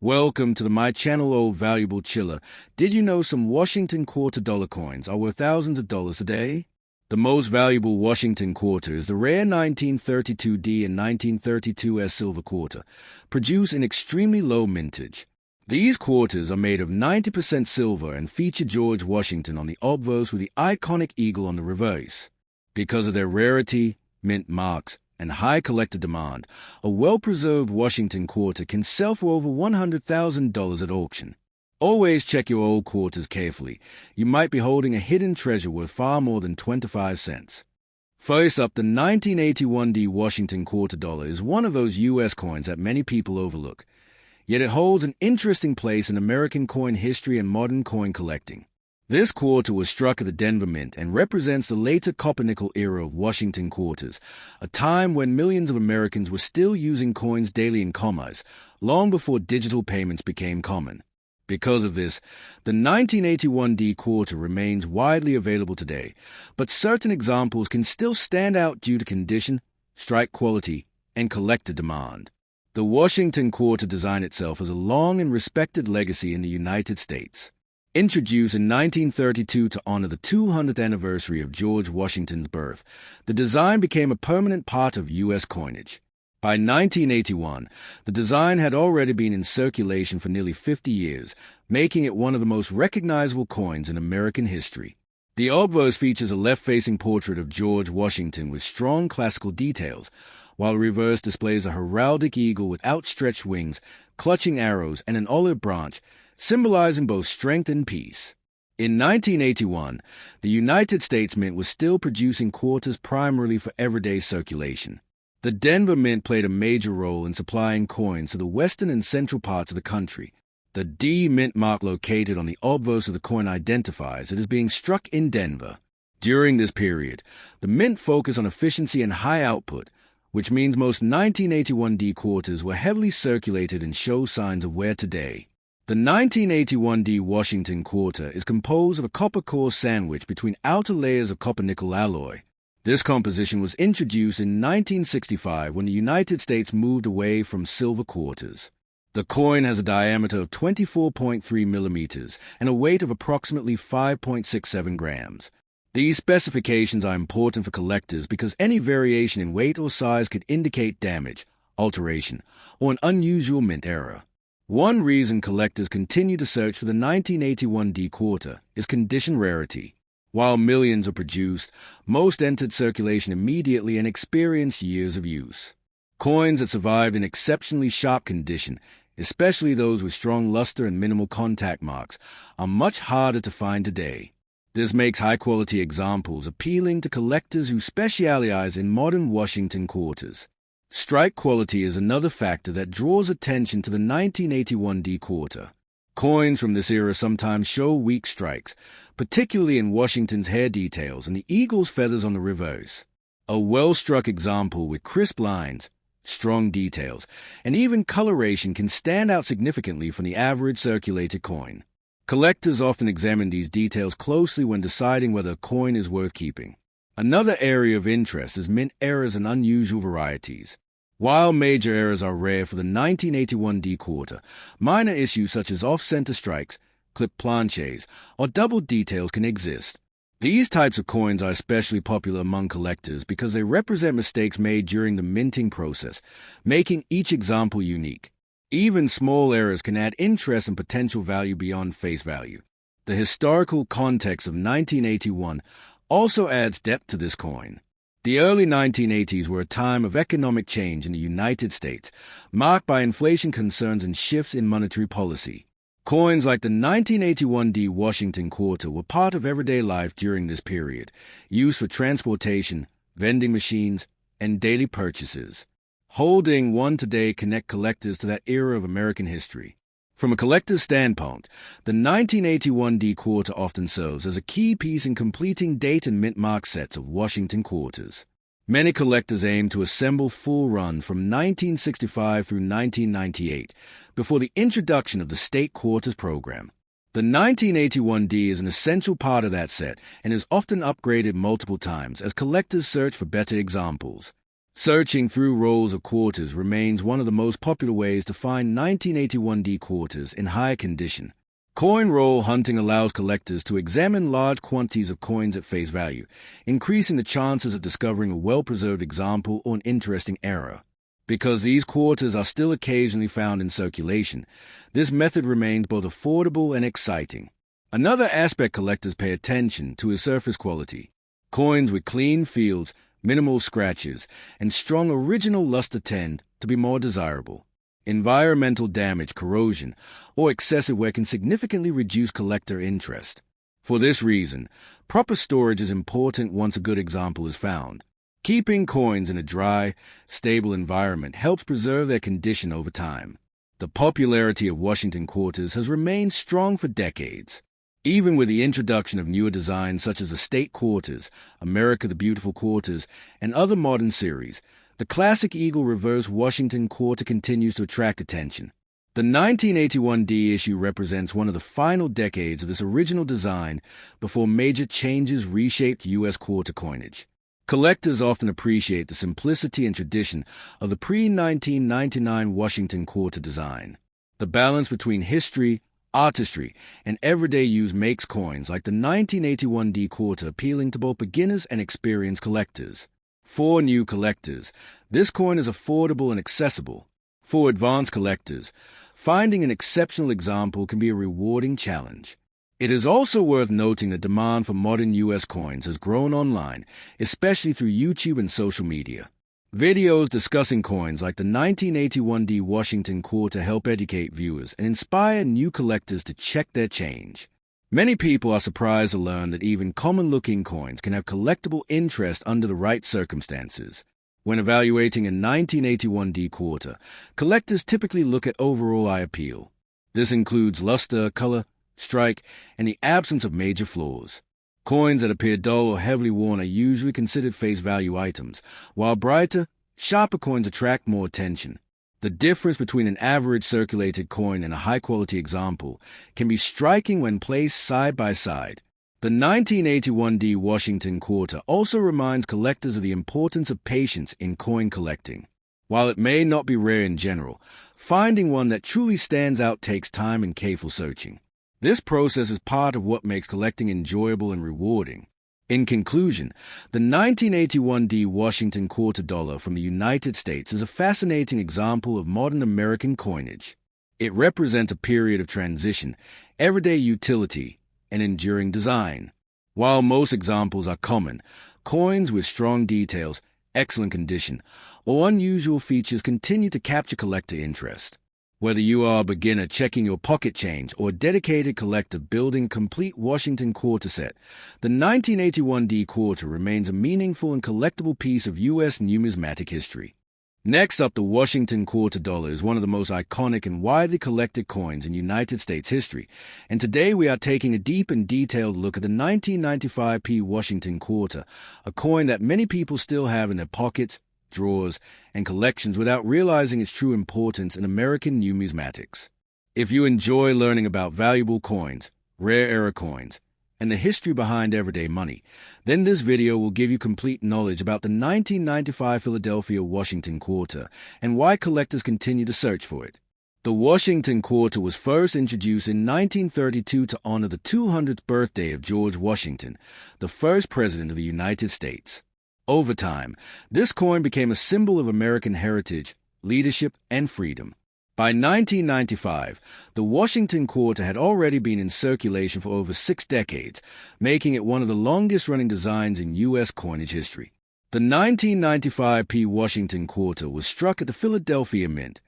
Welcome to my channel, old valuable chiller. Did you know some Washington quarter dollar coins are worth thousands of dollars a day? The most valuable Washington quarter is the rare 1932D and 1932S silver quarter, produced in extremely low mintage. These quarters are made of 90% silver and feature George Washington on the obverse with the iconic eagle on the reverse. Because of their rarity, mint marks, and high collector demand, a well-preserved Washington quarter can sell for over $100,000 at auction. Always check your old quarters carefully. You might be holding a hidden treasure worth far more than 25 cents. First up, the 1981D Washington quarter dollar is one of those U.S. coins that many people overlook. Yet it holds an interesting place in American coin history and modern coin collecting. This quarter was struck at the Denver Mint and represents the later copper-nickel era of Washington quarters, a time when millions of Americans were still using coins daily in commerce, long before digital payments became common. Because of this, the 1981D quarter remains widely available today, but certain examples can still stand out due to condition, strike quality, and collector demand. The Washington quarter design itself has a long and respected legacy in the United States. Introduced in 1932 to honor the 200th anniversary of George Washington's birth, the design became a permanent part of U.S. coinage. By 1981, the design had already been in circulation for nearly 50 years, making it one of the most recognizable coins in American history. The obverse features a left-facing portrait of George Washington with strong classical details, while the reverse displays a heraldic eagle with outstretched wings, clutching arrows, and an olive branch, symbolizing both strength and peace. In 1981, the United States Mint was still producing quarters primarily for everyday circulation. The Denver Mint played a major role in supplying coins to the western and central parts of the country. The D mint mark located on the obverse of the coin identifies it as being struck in Denver. During this period, the Mint focused on efficiency and high output, which means most 1981D quarters were heavily circulated and show signs of wear today. The 1981D Washington quarter is composed of a copper core sandwiched between outer layers of copper-nickel alloy. This composition was introduced in 1965 when the United States moved away from silver quarters. The coin has a diameter of 24.3 millimeters and a weight of approximately 5.67 grams. These specifications are important for collectors because any variation in weight or size could indicate damage, alteration, or an unusual mint error. One reason collectors continue to search for the 1981D quarter is condition rarity. While millions are produced, most entered circulation immediately and experienced years of use. Coins that survived in exceptionally sharp condition, especially those with strong luster and minimal contact marks, are much harder to find today. This makes high-quality examples appealing to collectors who specialize in modern Washington quarters. Strike quality is another factor that draws attention to the 1981D quarter. Coins from this era sometimes show weak strikes, particularly in Washington's hair details and the eagle's feathers on the reverse. A well-struck example with crisp lines, strong details, and even coloration can stand out significantly from the average circulated coin. Collectors often examine these details closely when deciding whether a coin is worth keeping. Another area of interest is mint errors and unusual varieties. While major errors are rare for the 1981D quarter, minor issues such as off-center strikes, clip planches, or double details can exist. These types of coins are especially popular among collectors because they represent mistakes made during the minting process, making each example unique. Even small errors can add interest and potential value beyond face value. The historical context of 1981 also adds depth to this coin. The early 1980s were a time of economic change in the United States, marked by inflation concerns and shifts in monetary policy. Coins like the 1981D Washington quarter were part of everyday life during this period, used for transportation, vending machines, and daily purchases. Holding one today connects collectors to that era of American history. From a collector's standpoint, the 1981D quarter often serves as a key piece in completing date and mint mark sets of Washington quarters. Many collectors aim to assemble full run from 1965 through 1998, before the introduction of the state quarters program. The 1981D is an essential part of that set and is often upgraded multiple times as collectors search for better examples. Searching through rolls of quarters remains one of the most popular ways to find 1981D quarters in high condition. Coin roll hunting allows collectors to examine large quantities of coins at face value, increasing the chances of discovering a well-preserved example or an interesting error. Because these quarters are still occasionally found in circulation, this method remains both affordable and exciting. Another aspect collectors pay attention to is surface quality. Coins with clean fields, minimal scratches, and strong original luster tend to be more desirable. Environmental damage, corrosion, or excessive wear can significantly reduce collector interest. For this reason, proper storage is important once a good example is found. Keeping coins in a dry, stable environment helps preserve their condition over time. The popularity of Washington quarters has remained strong for decades. Even with the introduction of newer designs such as the State Quarters, America the Beautiful Quarters, and other modern series, the classic Eagle Reverse Washington Quarter continues to attract attention. The 1981D issue represents one of the final decades of this original design before major changes reshaped U.S. quarter coinage. Collectors often appreciate the simplicity and tradition of the pre-1999 Washington Quarter design. The balance between history, artistry, and everyday use makes coins like the 1981D Quarter appealing to both beginners and experienced collectors. For new collectors, this coin is affordable and accessible. For advanced collectors, finding an exceptional example can be a rewarding challenge. It is also worth noting that demand for modern U.S. coins has grown online, especially through YouTube and social media. Videos discussing coins like the 1981D Washington Quarter help educate viewers and inspire new collectors to check their change. Many people are surprised to learn that even common-looking coins can have collectible interest under the right circumstances. When evaluating a 1981D Quarter, collectors typically look at overall eye appeal. This includes luster, color, strike, and the absence of major flaws. Coins that appear dull or heavily worn are usually considered face value items, while brighter, sharper coins attract more attention. The difference between an average circulated coin and a high-quality example can be striking when placed side by side. The 1981D Washington Quarter also reminds collectors of the importance of patience in coin collecting. While it may not be rare in general, finding one that truly stands out takes time and careful searching. This process is part of what makes collecting enjoyable and rewarding. In conclusion, the 1981D Washington Quarter dollar from the United States is a fascinating example of modern American coinage. It represents a period of transition, everyday utility, and enduring design. While most examples are common, coins with strong details, excellent condition, or unusual features continue to capture collector interest. Whether you are a beginner checking your pocket change or a dedicated collector building a complete Washington Quarter set, the 1981D Quarter remains a meaningful and collectible piece of U.S. numismatic history. Next up, the Washington Quarter dollar is one of the most iconic and widely collected coins in United States history, and today we are taking a deep and detailed look at the 1995p Washington Quarter, a coin that many people still have in their pockets, drawers, and collections without realizing its true importance in American numismatics. If you enjoy learning about valuable coins, rare era coins, and the history behind everyday money, then this video will give you complete knowledge about the 1995 Philadelphia Washington Quarter and why collectors continue to search for it. The Washington Quarter was first introduced in 1932 to honor the 200th birthday of George Washington, the first president of the United States. Over time, this coin became a symbol of American heritage, leadership, and freedom. By 1995, the Washington Quarter had already been in circulation for over 6 decades, making it one of the longest-running designs in U.S. coinage history. The 1995p Washington Quarter was struck at the Philadelphia Mint,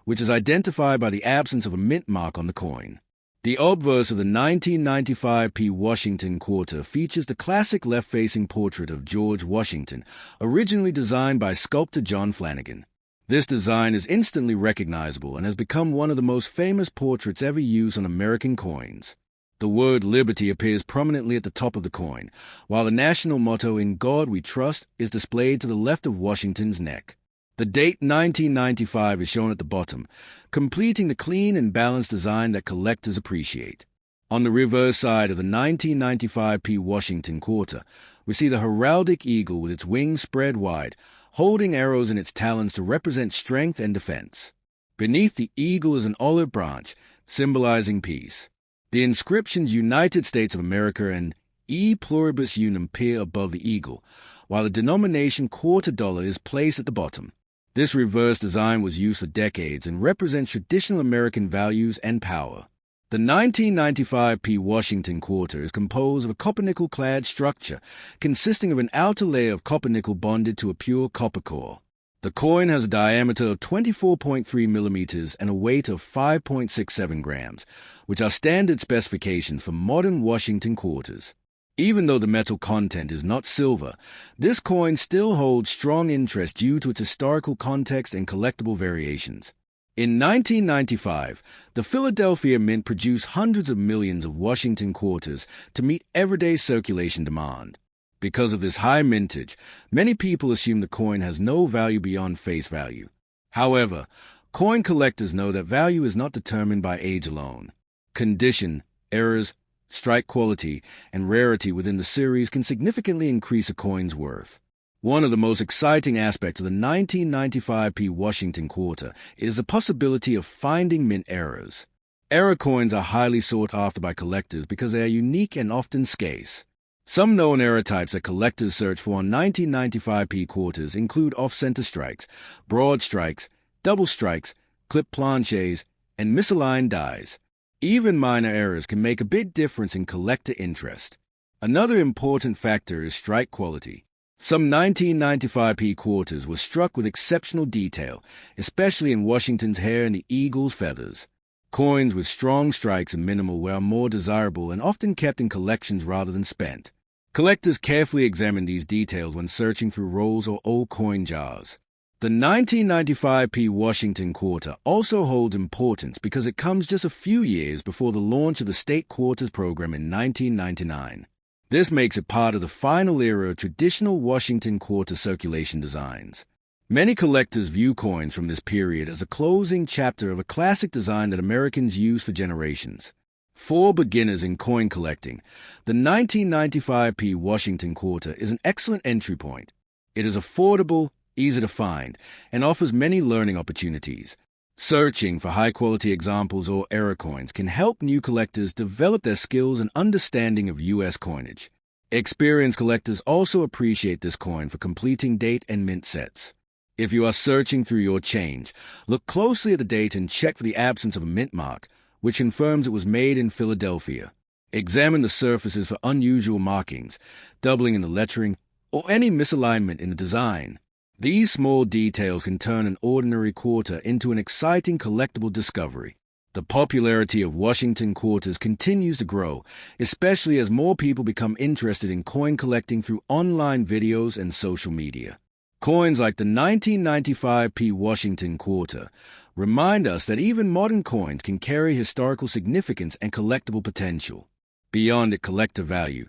which is identified by the absence of a mint mark on the coin. The obverse of the 1995p Washington Quarter features the classic left-facing portrait of George Washington, originally designed by sculptor John Flanagan. This design is instantly recognizable and has become one of the most famous portraits ever used on American coins. The word Liberty appears prominently at the top of the coin, while the national motto, "In God We Trust," is displayed to the left of Washington's neck. The date 1995 is shown at the bottom, completing the clean and balanced design that collectors appreciate. On the reverse side of the 1995p Washington Quarter, we see the heraldic eagle with its wings spread wide, holding arrows in its talons to represent strength and defense. Beneath the eagle is an olive branch, symbolizing peace. The inscriptions United States of America and E pluribus unum appear above the eagle, while the denomination quarter dollar is placed at the bottom. This reverse design was used for decades and represents traditional American values and power. The 1995p Washington quarter is composed of a copper-nickel-clad structure consisting of an outer layer of copper-nickel bonded to a pure copper core. The coin has a diameter of 24.3 millimeters and a weight of 5.67 grams, which are standard specifications for modern Washington quarters. Even though the metal content is not silver, this coin still holds strong interest due to its historical context and collectible variations. In 1995, the Philadelphia Mint produced hundreds of millions of Washington quarters to meet everyday circulation demand. Because of this high mintage, many people assume the coin has no value beyond face value. However, coin collectors know that value is not determined by age alone. Condition, errors, strike quality, and rarity within the series can significantly increase a coin's worth. One of the most exciting aspects of the 1995p Washington quarter is the possibility of finding mint errors. Error coins are highly sought after by collectors because they are unique and often scarce. Some known error types that collectors search for on 1995p quarters include off-center strikes, broad strikes, double strikes, clip planches, and misaligned dies. Even minor errors can make a big difference in collector interest. Another important factor is strike quality. Some 1995p quarters were struck with exceptional detail, especially in Washington's hair and the eagle's feathers. Coins with strong strikes and minimal wear are more desirable and often kept in collections rather than spent. Collectors carefully examine these details when searching through rolls or old coin jars. The 1995p Washington quarter also holds importance because it comes just a few years before the launch of the state quarters program in 1999. This makes it part of the final era of traditional Washington quarter circulation designs. Many collectors view coins from this period as a closing chapter of a classic design that Americans use for generations. For beginners in coin collecting, the 1995p Washington quarter is an excellent entry point. It is affordable, easy to find, and offers many learning opportunities. Searching for high-quality examples or error coins can help new collectors develop their skills and understanding of U.S. coinage. Experienced collectors also appreciate this coin for completing date and mint sets. If you are searching through your change, look closely at the date and check for the absence of a mint mark, which confirms it was made in Philadelphia. Examine the surfaces for unusual markings, doubling in the lettering, or any misalignment in the design. These small details can turn an ordinary quarter into an exciting collectible discovery. The popularity of Washington quarters continues to grow, especially as more people become interested in coin collecting through online videos and social media. Coins like the 1995p Washington quarter remind us that even modern coins can carry historical significance and collectible potential. Beyond its collector value,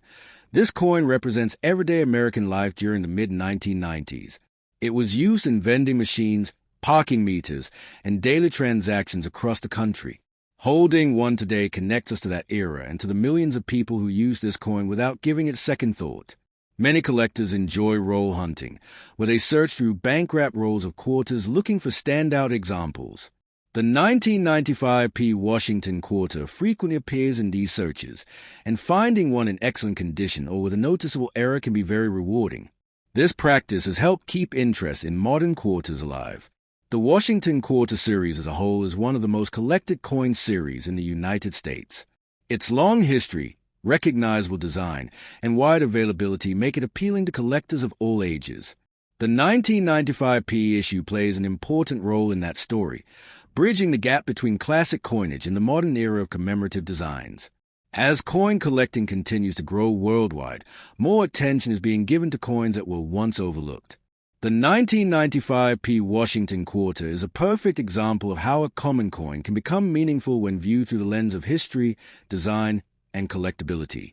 this coin represents everyday American life during the mid-1990s. It was used in vending machines, parking meters, and daily transactions across the country. Holding one today connects us to that era and to the millions of people who use this coin without giving it second thought. Many collectors enjoy roll hunting, where they search through bank-wrapped rolls of quarters looking for standout examples. The 1995p Washington quarter frequently appears in these searches, and finding one in excellent condition or with a noticeable error can be very rewarding. This practice has helped keep interest in modern quarters alive. The Washington quarter series as a whole is one of the most collected coin series in the United States. Its long history, recognizable design, and wide availability make it appealing to collectors of all ages. The 1995p issue plays an important role in that story, bridging the gap between classic coinage and the modern era of commemorative designs. As coin collecting continues to grow worldwide, more attention is being given to coins that were once overlooked. The 1995p Washington quarter is a perfect example of how a common coin can become meaningful when viewed through the lens of history, design, and collectability.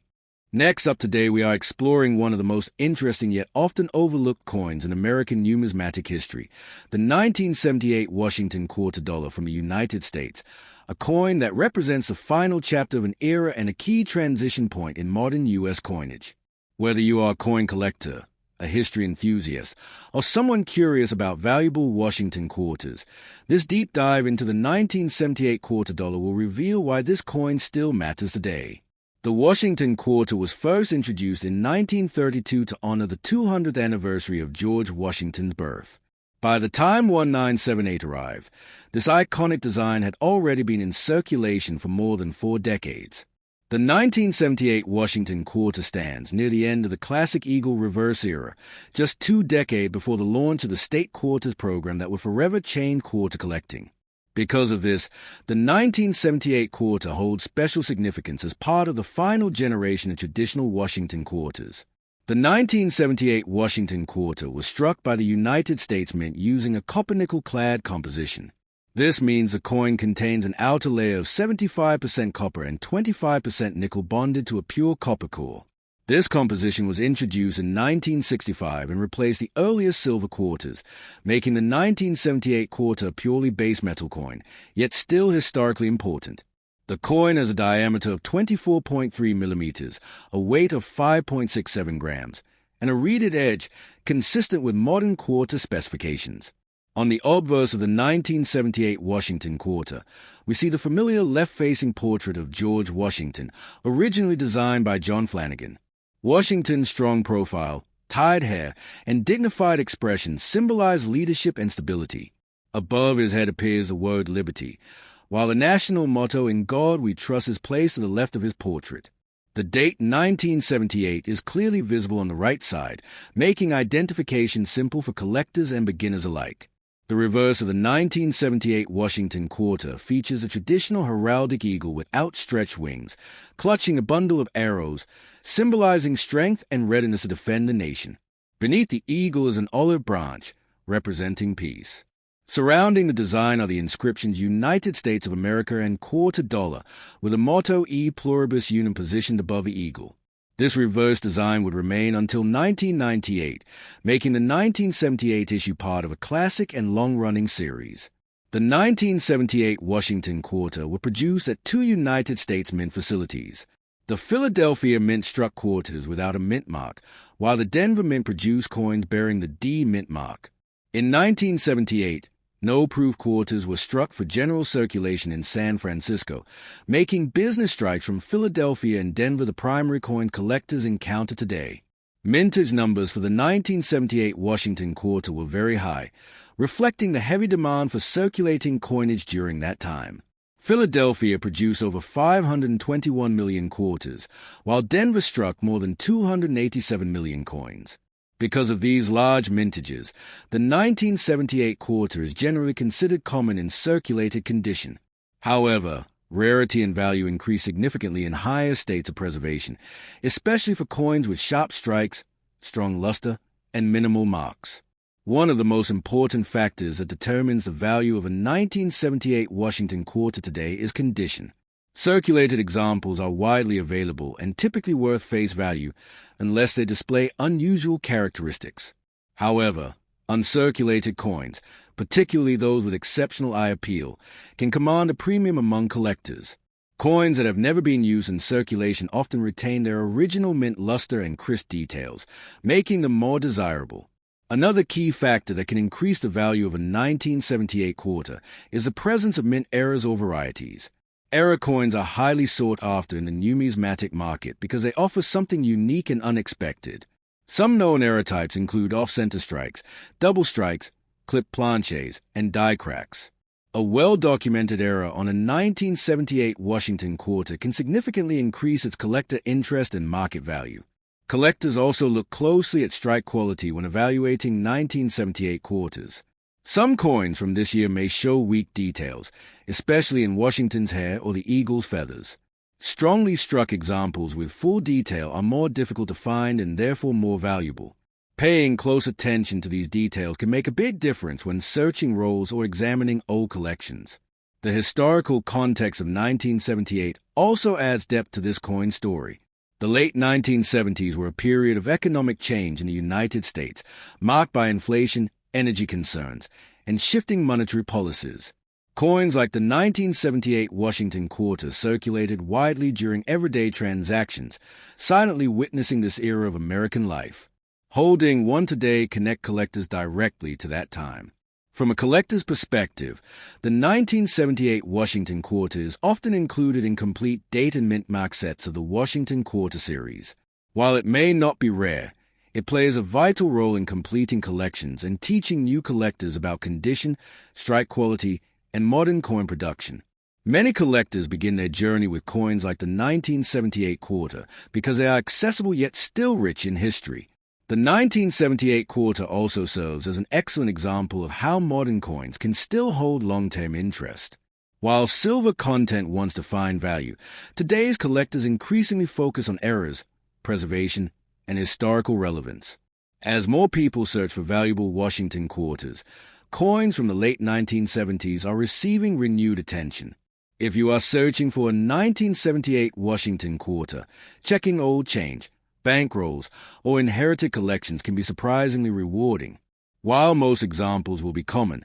Next up today, we are exploring one of the most interesting yet often overlooked coins in American numismatic history, the 1978 Washington quarter dollar from the United States, a coin that represents the final chapter of an era and a key transition point in modern U.S. coinage. Whether you are a coin collector, a history enthusiast, or someone curious about valuable Washington quarters, this deep dive into the 1978 quarter dollar will reveal why this coin still matters today. The Washington quarter was first introduced in 1932 to honor the 200th anniversary of George Washington's birth. By the time 1978 arrived, this iconic design had already been in circulation for more than 4 decades. The 1978 Washington quarter stands near the end of the classic Eagle reverse era, just 2 decades before the launch of the state quarters program that would forever change quarter collecting. Because of this, the 1978 quarter holds special significance as part of the final generation of traditional Washington quarters. The 1978 Washington quarter was struck by the United States Mint using a copper-nickel-clad composition. This means the coin contains an outer layer of 75% copper and 25% nickel bonded to a pure copper core. This composition was introduced in 1965 and replaced the earliest silver quarters, making the 1978 quarter a purely base metal coin, yet still historically important. The coin has a diameter of 24.3 millimeters, a weight of 5.67 grams, and a reeded edge consistent with modern quarter specifications. On the obverse of the 1978 Washington quarter, we see the familiar left-facing portrait of George Washington, originally designed by John Flanagan. Washington's strong profile, tied hair, and dignified expression symbolize leadership and stability. Above his head appears the word liberty, while the national motto "In God We Trust" is placed to the left of his portrait. The date 1978 is clearly visible on the right side, making identification simple for collectors and beginners alike. The reverse of the 1978 Washington quarter features a traditional heraldic eagle with outstretched wings, clutching a bundle of arrows, symbolizing strength and readiness to defend the nation. Beneath the eagle is an olive branch, representing peace. Surrounding the design are the inscriptions United States of America and quarter dollar, with the motto E Pluribus Unum positioned above the eagle. This reverse design would remain until 1998, making the 1978 issue part of a classic and long-running series. The 1978 Washington quarter were produced at 2 United States Mint facilities. The Philadelphia Mint struck quarters without a mint mark, while the Denver Mint produced coins bearing the D mint mark. In 1978, no proof quarters were struck for general circulation in San Francisco, making business strikes from Philadelphia and Denver the primary coin collectors encounter today. Mintage numbers for the 1978 Washington quarter were very high, reflecting the heavy demand for circulating coinage during that time. Philadelphia produced over 521 million quarters, while Denver struck more than 287 million coins. Because of these large mintages, the 1978 quarter is generally considered common in circulated condition. However, rarity and value increase significantly in higher states of preservation, especially for coins with sharp strikes, strong luster, and minimal marks. One of the most important factors that determines the value of a 1978 Washington quarter today is condition. Circulated examples are widely available and typically worth face value unless they display unusual characteristics. However, uncirculated coins, particularly those with exceptional eye appeal, can command a premium among collectors. Coins that have never been used in circulation often retain their original mint luster and crisp details, making them more desirable. Another key factor that can increase the value of a 1978 quarter is the presence of mint errors or varieties. Error coins are highly sought after in the numismatic market because they offer something unique and unexpected. Some known error types include off-center strikes, double strikes, clip planches, and die cracks. A well-documented error on a 1978 Washington quarter can significantly increase its collector interest and market value. Collectors also look closely at strike quality when evaluating 1978 quarters. Some coins from this year may show weak details, especially in Washington's hair or the eagle's feathers. Strongly struck examples with full detail are more difficult to find and therefore more valuable. Paying close attention to these details can make a big difference when searching rolls or examining old collections. The historical context of 1978 also adds depth to this coin story. The late 1970s were a period of economic change in the United States, marked by inflation, energy concerns, and shifting monetary policies. Coins like the 1978 Washington quarter circulated widely during everyday transactions, silently witnessing this era of American life. Holding one today connect collectors directly to that time. From a collector's perspective, the 1978 Washington Quarter is often included in complete date and mint mark sets of the Washington Quarter series. While it may not be rare, it plays a vital role in completing collections and teaching new collectors about condition, strike quality, and modern coin production. Many collectors begin their journey with coins like the 1978 Quarter because they are accessible yet still rich in history. The 1978 Quarter also serves as an excellent example of how modern coins can still hold long-term interest. While silver content once defined value, today's collectors increasingly focus on errors, preservation, and historical relevance. As more people search for valuable Washington Quarters, coins from the late 1970s are receiving renewed attention. If you are searching for a 1978 Washington Quarter, checking old change, bankrolls, or inherited collections can be surprisingly rewarding. While most examples will be common,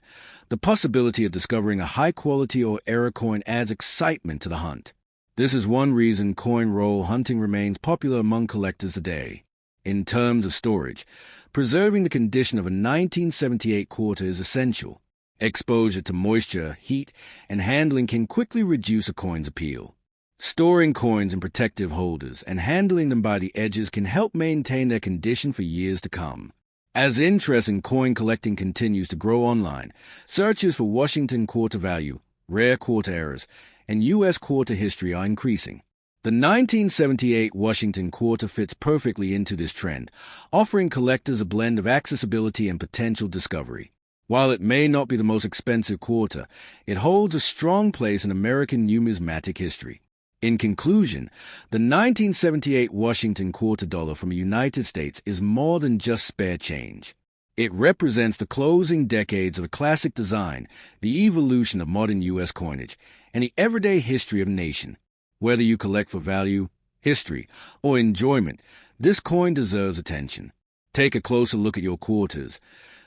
the possibility of discovering a high-quality or error coin adds excitement to the hunt. This is one reason coin roll hunting remains popular among collectors today. In terms of storage, preserving the condition of a 1978 Quarter is essential. Exposure to moisture, heat, and handling can quickly reduce a coin's appeal. Storing coins in protective holders and handling them by the edges can help maintain their condition for years to come. As interest in coin collecting continues to grow online, searches for Washington Quarter value, rare quarter errors, and U.S. quarter history are increasing. The 1978 Washington Quarter fits perfectly into this trend, offering collectors a blend of accessibility and potential discovery. While it may not be the most expensive quarter, it holds a strong place in American numismatic history. In conclusion, the 1978 Washington Quarter dollar from the United States is more than just spare change. It represents the closing decades of a classic design, the evolution of modern U.S. coinage, and the everyday history of a nation. Whether you collect for value, history, or enjoyment, this coin deserves attention. Take a closer look at your quarters,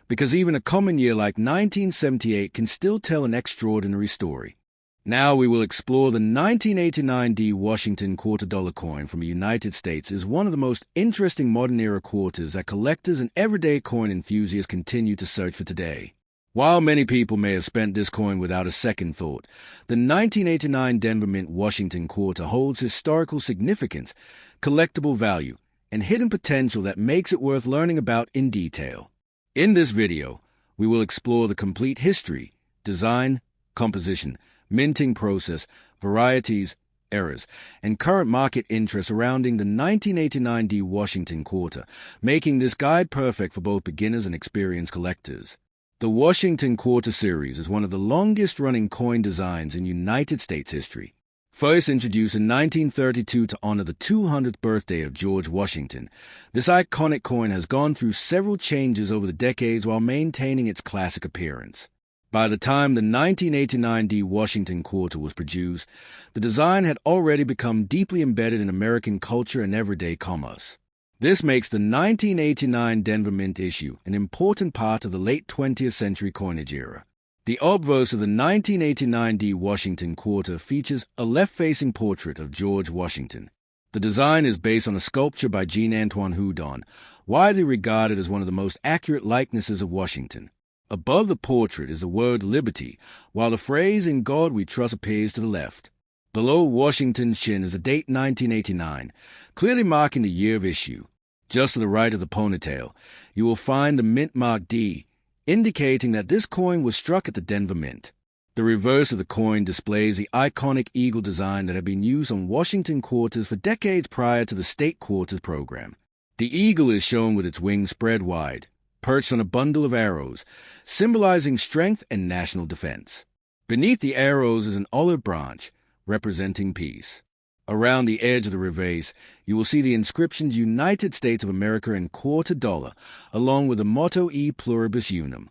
because even a common year like 1978 can still tell an extraordinary story. Now we will explore the 1989D Washington Quarter dollar coin from the United States is one of the most interesting modern-era quarters that collectors and everyday coin enthusiasts continue to search for today. While many people may have spent this coin without a second thought, the 1989 Denver Mint Washington Quarter holds historical significance, collectible value, and hidden potential that makes it worth learning about in detail. In this video, we will explore the complete history, design, composition, minting process, varieties, errors, and current market interest surrounding the 1989D Washington Quarter, making this guide perfect for both beginners and experienced collectors. The Washington Quarter series is one of the longest-running coin designs in United States history. First introduced in 1932 to honor the 200th birthday of George Washington, this iconic coin has gone through several changes over the decades while maintaining its classic appearance. By the time the 1989D Washington Quarter was produced, the design had already become deeply embedded in American culture and everyday commerce. This makes the 1989 Denver Mint issue an important part of the late 20th century coinage era. The obverse of the 1989D Washington Quarter features a left-facing portrait of George Washington. The design is based on a sculpture by Jean-Antoine Houdon, widely regarded as one of the most accurate likenesses of Washington. Above the portrait is the word liberty, while the phrase "In God We Trust" appears to the left. Below Washington's chin is the date 1989, clearly marking the year of issue. Just to the right of the ponytail, you will find the mint mark D, indicating that this coin was struck at the Denver Mint. The reverse of the coin displays the iconic eagle design that had been used on Washington Quarters for decades prior to the state quarters program. The eagle is shown with its wings spread wide, perched on a bundle of arrows, symbolizing strength and national defense. Beneath the arrows is an olive branch, representing peace. Around the edge of the reverse, you will see the inscriptions United States of America and quarter dollar, along with the motto E Pluribus Unum.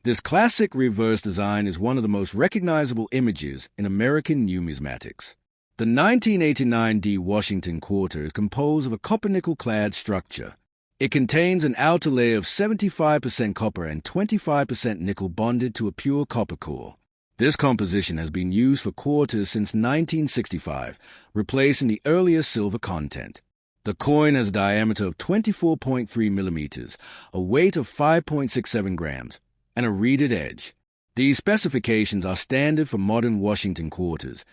This classic reverse design is one of the most recognizable images in American numismatics. The 1989D Washington Quarter is composed of a copper-nickel-clad structure. It contains an outer layer of 75% copper and 25% nickel bonded to a pure copper core. This composition has been used for quarters since 1965, replacing the earlier silver content. The coin has a diameter of 24.3 millimeters, a weight of 5.67 grams, and a reeded edge. These specifications are standard for modern Washington quarters,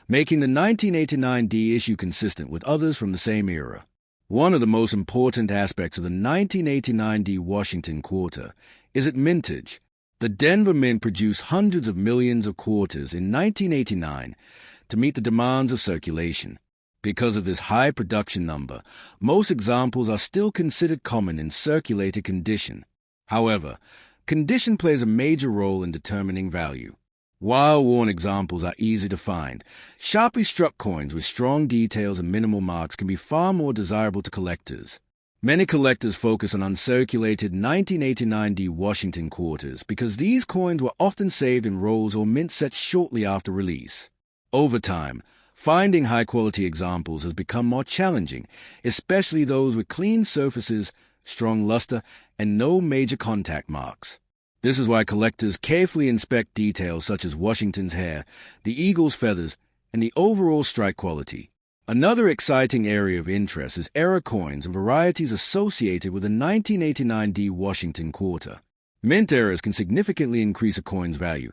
making the 1989 D issue consistent with others from the same era. One of the most important aspects of the 1989 D Washington quarter is its mintage. The Denver Mint produced hundreds of millions of quarters in 1989 to meet the demands of circulation. Because of this high production number, most examples are still considered common in circulated condition. However, condition plays a major role in determining value. While worn examples are easy to find, sharply struck coins with strong details and minimal marks can be far more desirable to collectors. Many collectors focus on uncirculated 1989 D Washington quarters because these coins were often saved in rolls or mint sets shortly after release. Over time, finding high-quality examples has become more challenging, especially those with clean surfaces, strong luster, and no major contact marks. This is why collectors carefully inspect details such as Washington's hair, the eagle's feathers, and the overall strike quality. Another exciting area of interest is error coins and varieties associated with the 1989 D Washington quarter. Mint errors can significantly increase a coin's value,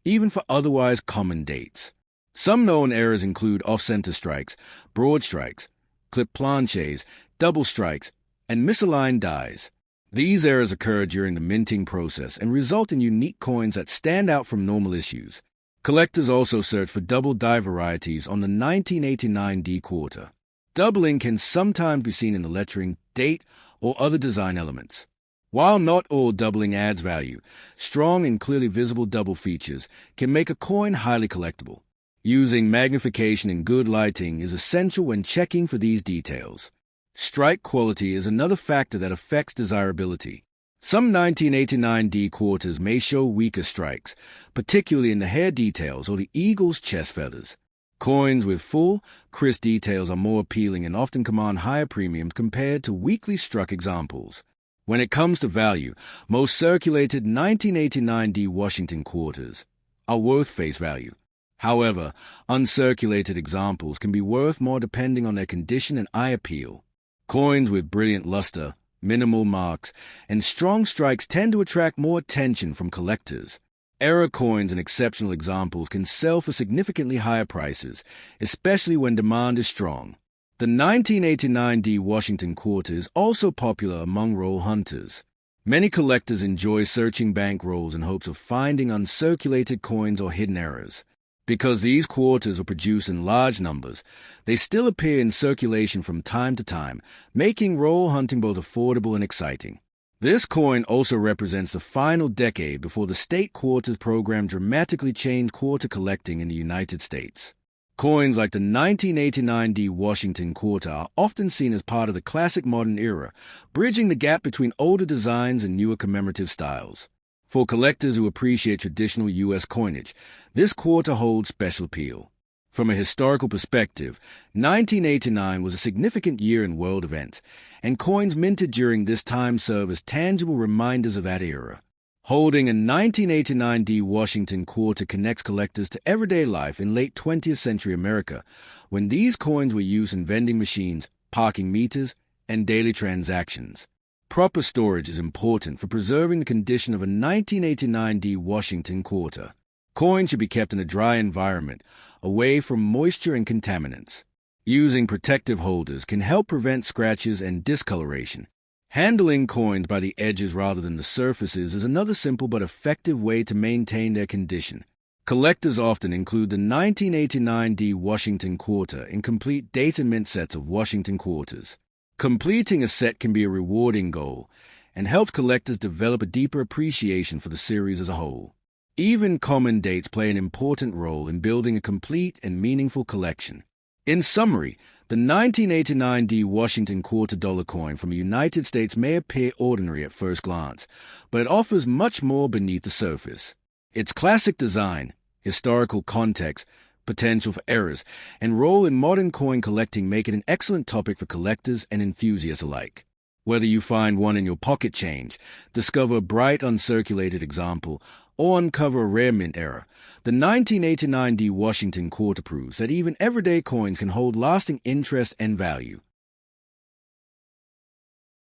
even for otherwise common dates. Some known errors include off-center strikes, broad strikes, clip planches, double strikes, and misaligned dies. These errors occur during the minting process and result in unique coins that stand out from normal issues. Collectors also search for double die varieties on the 1989 D quarter. Doubling can sometimes be seen in the lettering, date, or other design elements. While not all doubling adds value, strong and clearly visible double features can make a coin highly collectible. Using magnification and good lighting is essential when checking for these details. Strike quality is another factor that affects desirability. Some 1989 D quarters may show weaker strikes, particularly in the hair details or the eagle's chest feathers. Coins with full, crisp details are more appealing and often command higher premiums compared to weakly struck examples. When it comes to value, most circulated 1989 D Washington quarters are worth face value. However, uncirculated examples can be worth more depending on their condition and eye appeal. Coins with brilliant luster, minimal marks, and strong strikes tend to attract more attention from collectors. Error coins and exceptional examples can sell for significantly higher prices, especially when demand is strong. The 1989 D Washington quarter is also popular among roll hunters. Many collectors enjoy searching bank rolls in hopes of finding uncirculated coins or hidden errors. Because these quarters are produced in large numbers, they still appear in circulation from time to time, making roll hunting both affordable and exciting. This coin also represents the final decade before the state quarters program dramatically changed quarter collecting in the United States. Coins like the 1989 D Washington quarter are often seen as part of the classic modern era, bridging the gap between older designs and newer commemorative styles. For collectors who appreciate traditional U.S. coinage, this quarter holds special appeal. From a historical perspective, 1989 was a significant year in world events, and coins minted during this time serve as tangible reminders of that era. Holding a 1989 D Washington quarter connects collectors to everyday life in late 20th century America, when these coins were used in vending machines, parking meters, and daily transactions. Proper storage is important for preserving the condition of a 1989 D Washington quarter. Coins should be kept in a dry environment, away from moisture and contaminants. Using protective holders can help prevent scratches and discoloration. Handling coins by the edges rather than the surfaces is another simple but effective way to maintain their condition. Collectors often include the 1989 D Washington quarter in complete data mint sets of Washington quarters. Completing a set can be a rewarding goal and helps collectors develop a deeper appreciation for the series as a whole. Even common dates play an important role in building a complete and meaningful collection. In summary, the 1989 D Washington quarter dollar coin from the United States may appear ordinary at first glance, but it offers much more beneath the surface. Its classic design, historical context, potential for errors, and role in modern coin collecting make it an excellent topic for collectors and enthusiasts alike. Whether you find one in your pocket change, discover a bright uncirculated example, or uncover a rare mint error, the 1989 D Washington quarter proves that even everyday coins can hold lasting interest and value.